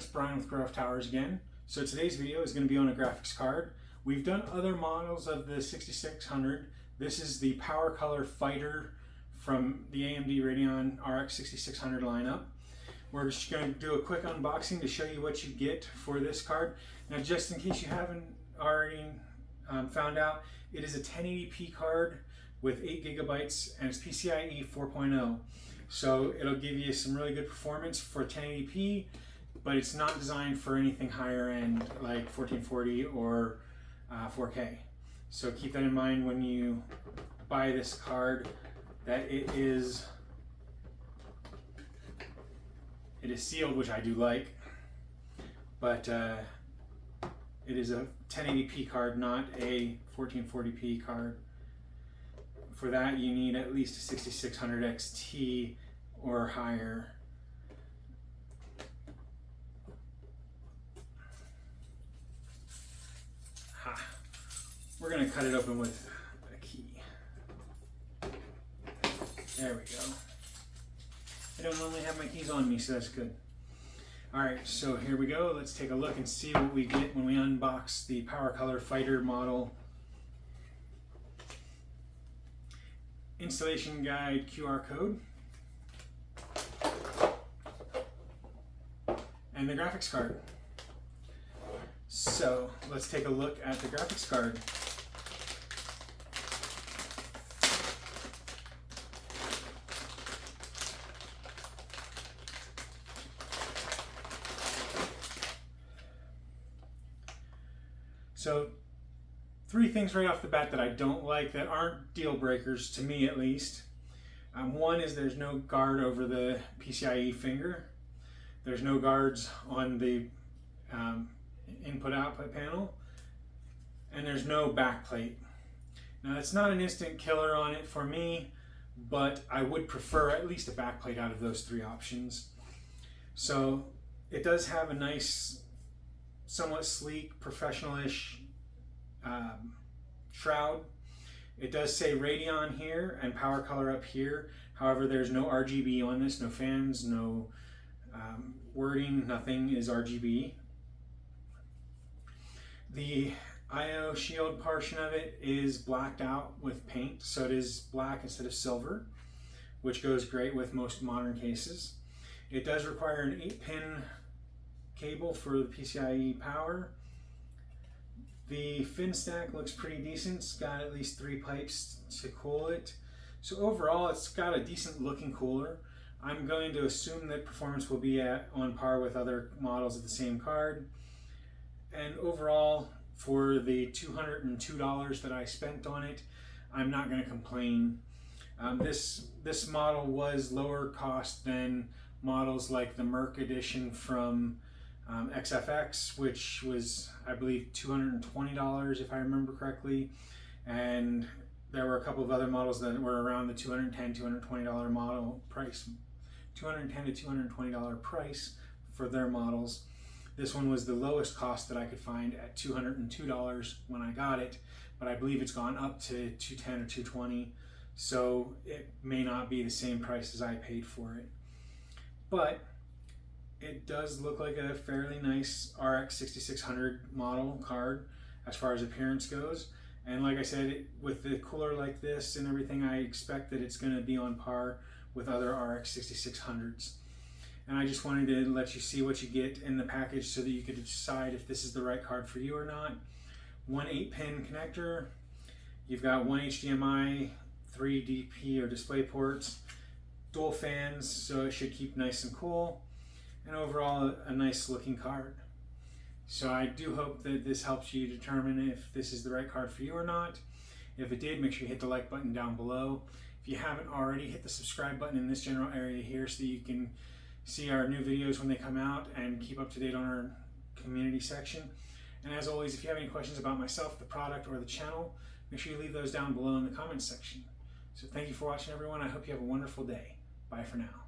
it's Brian with GreyWolf Towers again. So today's video is going to be on a graphics card. We've done other models of the 6600. This is the Power Color Fighter from the AMD Radeon RX 6600 lineup. We're just going to do a quick unboxing to show you what you get for this card. Now, just in case you haven't already found out, it is a 1080p card with 8 gigabytes and it's PCIe 4.0. So it'll give you some really good performance for 1080p, but it's not designed for anything higher end like 1440 or 4K. So keep that in mind when you buy this card, that it is sealed, which I do like, but it is a 1080p card, not a 1440p card. For that, you need at least a 6600 XT or higher. We're going to cut it open with a key. There we go. I don't normally have my keys on me, so that's good. Alright, so here we go. Let's take a look and see what we get when we unbox the Power Color Fighter model. Installation guide QR code. And the graphics card. So let's take a look at the graphics card. So, three things right off the bat that I don't like, that aren't deal breakers, to me at least. One is there's no guard over the PCIe finger. There's no guards on the input-output panel. And there's no backplate. Now, that's not an instant killer on it for me, but I would prefer at least a backplate out of those three options. So, it does have a nice, somewhat sleek, professional-ish shroud. It does say Radeon here and Power Color up here. However, there's no RGB on this, no fans, no wording, nothing is RGB. The IO shield portion of it is blacked out with paint, so it is black instead of silver, which goes great with most modern cases. It does require an 8-pin cable for the PCIe power. The fin stack looks pretty decent. It's got at least 3 pipes to cool it. So overall, it's got a decent looking cooler. I'm going to assume that performance will be on par with other models of the same card. And overall, for the $202 that I spent on it, I'm not going to complain. This model was lower cost than models like the Merc edition from XFX, which was, I believe, $220 if I remember correctly, and there were a couple of other models that were around the $210, $220 model price, $210 to $220 price for their models. This one was the lowest cost that I could find at $202 when I got it, but I believe it's gone up to $210 or $220, so it may not be the same price as I paid for it. But it does look like a fairly nice RX 6600 model card as far as appearance goes. And like I said, with the cooler like this and everything, I expect that it's going to be on par with other RX 6600s. And I just wanted to let you see what you get in the package so that you could decide if this is the right card for you or not. One 8-pin connector. You've got one HDMI, 3 DP or display ports, dual fans, so it should keep nice and cool. And overall, a nice looking card. So I do hope that this helps you determine if this is the right card for you or not. If it did, make sure you hit the like button down below. If you haven't already, hit the subscribe button in this general area here so that you can see our new videos when they come out and keep up to date on our community section. And as always, if you have any questions about myself, the product, or the channel, make sure you leave those down below in the comments section. So thank you for watching, everyone. I hope you have a wonderful day. Bye for now.